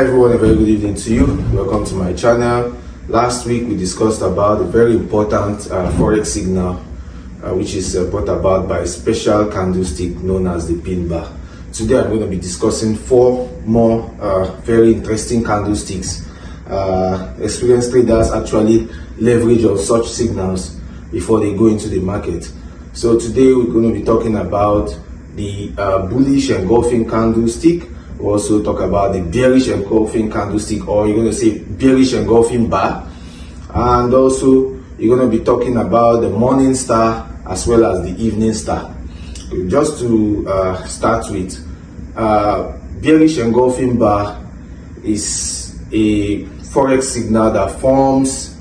everyone, a very good evening to you. Welcome to my channel. Last week we discussed about a very important forex signal which is brought about by a special candlestick known as the pin bar. Today I'm going to be discussing 4 more very interesting candlesticks. Experienced traders actually leverage on such signals before they go into the market. So today we're going to be talking about the bullish engulfing candlestick. We'll also talk about the bearish engulfing candlestick, or you're going to say bearish engulfing bar. And also you're going to be talking about the morning star as well as the evening star. Just to start with, bearish engulfing bar is a forex signal that forms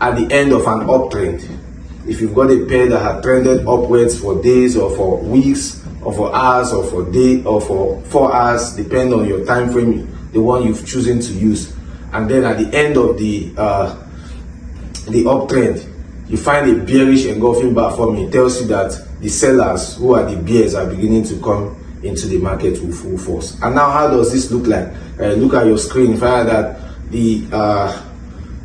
at the end of an uptrend. If you've got a pair that had trended upwards for days or for weeks or for hours or for day or for 4 hours, depending on your time frame, the one you've chosen to use, and then at the end of the uptrend you find a bearish engulfing bar forming, it tells you that the sellers, who are the bears, are beginning to come into the market with full force. And now, how does this look like? Look at your screen. Find that the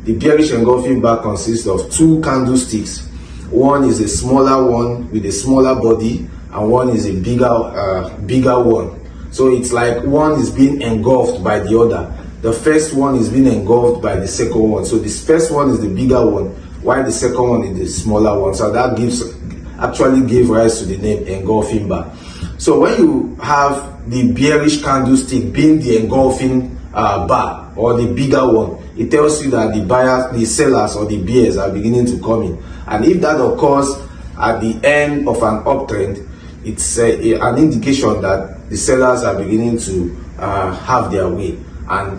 bearish engulfing bar consists of 2 candlesticks. One is a smaller one with a smaller body, and one is a bigger one. So it's like one is being engulfed by the other. The first one is being engulfed by the second one. So this first one is the bigger one, while the second one is the smaller one. So that actually gave rise to the name engulfing bar. So when you have the bearish candlestick being the engulfing bar, or the bigger one, it tells you that the buyers, the sellers, or the bears are beginning to come in. And if that occurs at the end of an uptrend, it's an indication that the sellers are beginning to have their way. And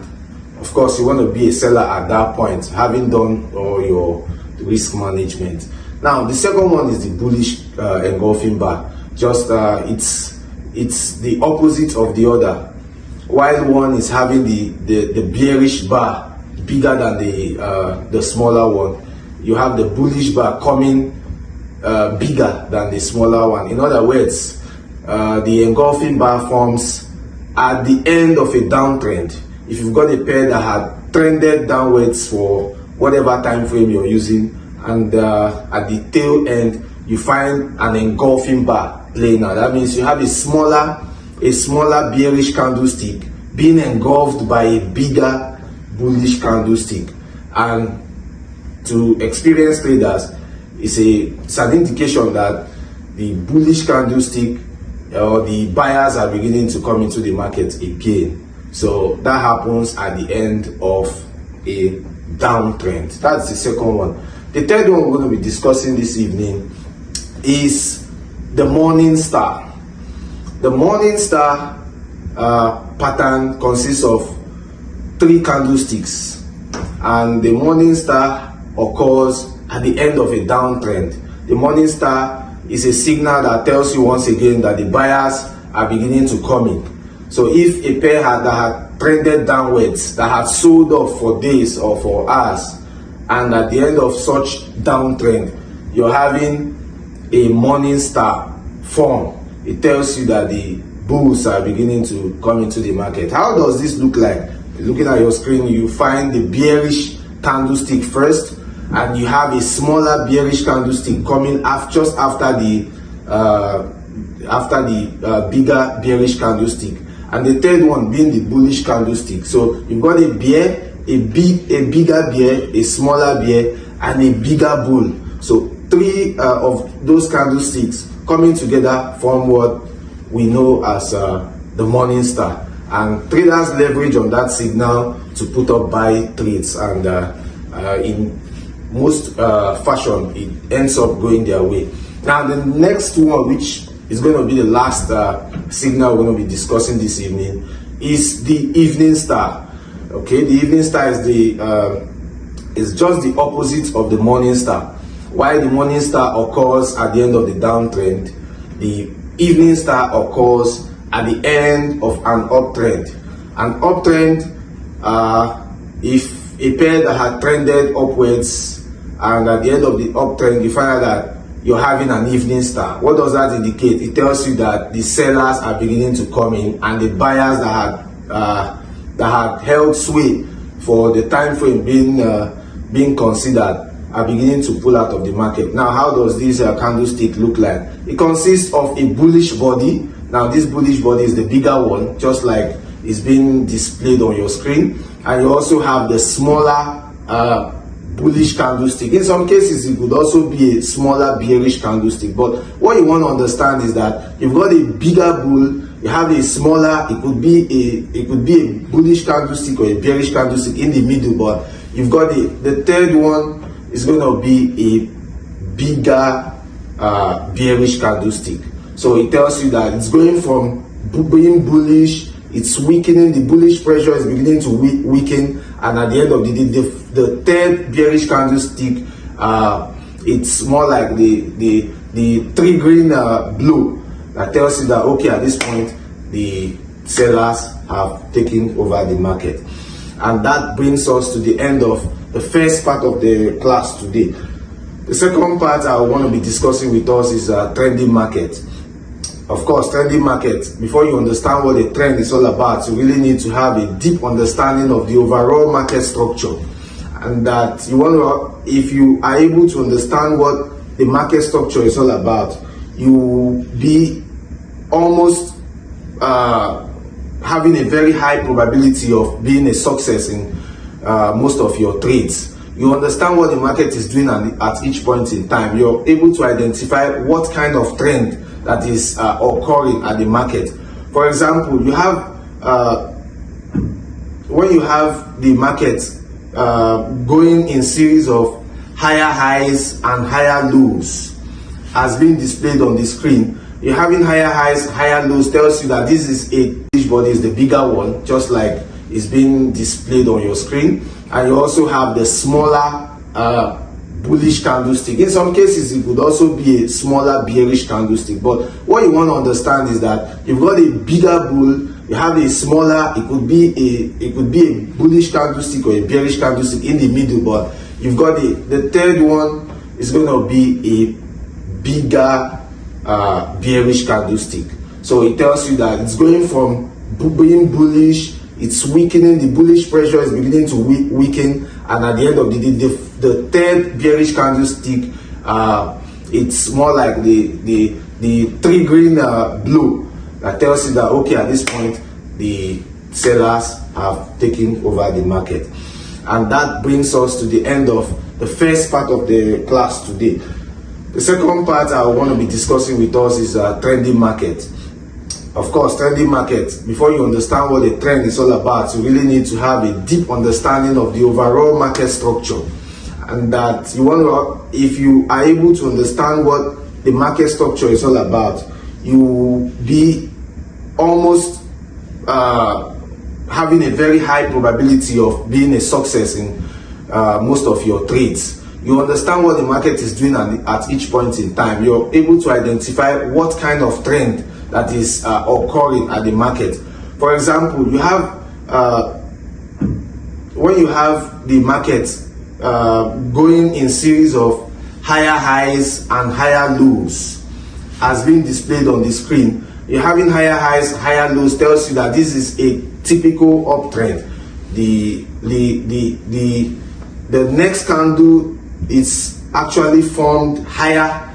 of course, you want to be a seller at that point, having done all your risk management. Now, the second one is the bullish engulfing bar. Just it's the opposite of the other. While one is having the bearish bar bigger than the smaller one, you have the bullish bar coming bigger than the smaller one. In other words, the engulfing bar forms at the end of a downtrend. If you've got a pair that had trended downwards for whatever time frame you're using, and at the tail end you find an engulfing bar playing out, that means you have a smaller bearish candlestick being engulfed by a bigger bullish candlestick. And to experienced traders, it's an indication that the bullish candlestick or the buyers are beginning to come into the market again. So that happens at the end of a downtrend. That's the second one. The third one we're going to be discussing this evening is the morning star. The morning star pattern consists of 3 candlesticks, and the morning star occurs at the end of a downtrend. The morning star is a signal that tells you once again that the buyers are beginning to come in. So if a pair that had trended downwards, that had sold off for days or for hours, and at the end of such downtrend you're having a morning star form, it tells you that the bulls are beginning to come into the market. How does this look like? Looking at your screen, you find the bearish candlestick first, and you have a smaller bearish candlestick coming just after the bigger bearish candlestick, and the third one being the bullish candlestick. So you've got a bear, a bigger bear, a smaller bear, and a bigger bull. So 3 of those candlesticks coming together form what we know as the morning star, and traders leverage on that signal to put up buy trades, and in most fashion it ends up going their way. Now, the next one, which is going to be the last signal we're going to be discussing this evening, is the evening star. Okay, the evening star is just the opposite of the morning star. While the morning star occurs at the end of the downtrend, the evening star occurs at the end of an uptrend. An uptrend, if a pair that had trended upwards, and at the end of the uptrend you find out that you're having an evening star, what does that indicate? It tells you that the sellers are beginning to come in, and the buyers that had that had held sway for the time frame being considered are beginning to pull out of the market. Now, how does this candlestick look like? It consists of a bullish body. Now, this bullish body is the bigger one, just like it's being displayed on your screen. And you also have the smaller bullish candlestick. In some cases, it could also be a smaller bearish candlestick. But what you want to understand is that you've got a bigger bull, you have a smaller, it could be a bullish candlestick or a bearish candlestick in the middle, but you've got the third one is going to be a bigger bearish candlestick. So it tells you that it's going from being bullish, it's weakening, the bullish pressure is beginning to weaken, and at the end of the day, the third bearish candlestick, it's more like the three green blow that tells you that, okay, at this point the sellers have taken over the market. And that brings us to the end of the first part of the class today. The second part I want to be discussing with us is trending market. Of course, trending market, before you understand what a trend is all about, you really need to have a deep understanding of the overall market structure. And that you want to, if you are able to understand what the market structure is all about, you will be almost having a very high probability of being a success in most of your trades. You understand what the market is doing at each point in time. You're able to identify what kind of trend that is occurring at the market. For example, you have when you have the market going in series of higher highs and higher lows, as being displayed on the screen. You're having higher highs, higher lows, tells you that this is a bullish body, is the bigger one, just like it's being displayed on your screen. And you also have the smaller bullish candlestick. In some cases, it could also be a smaller bearish candlestick. But what you want to understand is that you've got a bigger bull, you have a smaller, it could be a bullish candlestick or a bearish candlestick in the middle, but you've got the third one is going to be a bigger bearish candlestick. So it tells you that it's going from being bullish, it's weakening, the bullish pressure is beginning to weaken, and at the end of the day, the third bearish candlestick, it's more like the three green blow that tells you that, okay, at this point the sellers have taken over the market. And that brings us to the end of the first part of the class today. The second part I want to be discussing with us is trending market. Of course, trending market, before you understand what a trend is all about, you really need to have a deep understanding of the overall market structure. And that you want to, if you are able to understand what the market structure is all about, you will be almost having a very high probability of being a success in most of your trades. You understand what the market is doing at each point in time. You're able to identify what kind of trend that is occurring at the market. For example, you have when you have the market going in series of higher highs and higher lows, as being displayed on the screen. You're having higher highs, higher lows, tells you that this is a typical uptrend. The next candle is actually formed higher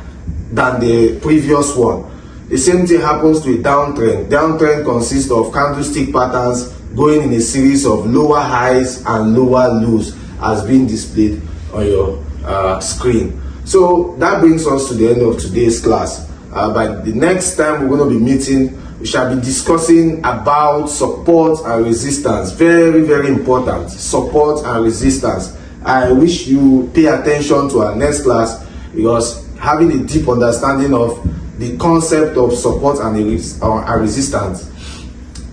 than the previous one. The same thing happens to a downtrend. Downtrend consists of candlestick patterns going in a series of lower highs and lower lows, as being displayed on your screen. So that brings us to the end of today's class. By the next time we're going to be meeting, we shall be discussing about support and resistance. Very, very important. Support and resistance. I wish you pay attention to our next class, because having a deep understanding of the concept of support and resistance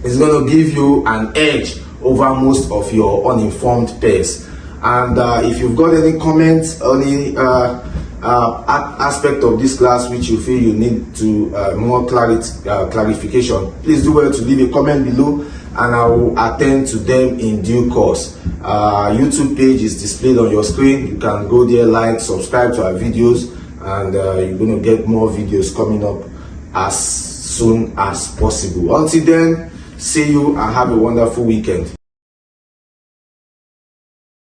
is going to give you an edge over most of your uninformed peers. And if you've got any comments, any aspect of this class which you feel you need to more clarification, please do well to leave a comment below, and I will attend to them in due course. YouTube page is displayed on your screen. You can go there, like, subscribe to our videos, and you're going to get more videos coming up as soon as possible. Until then, see you and have a wonderful weekend.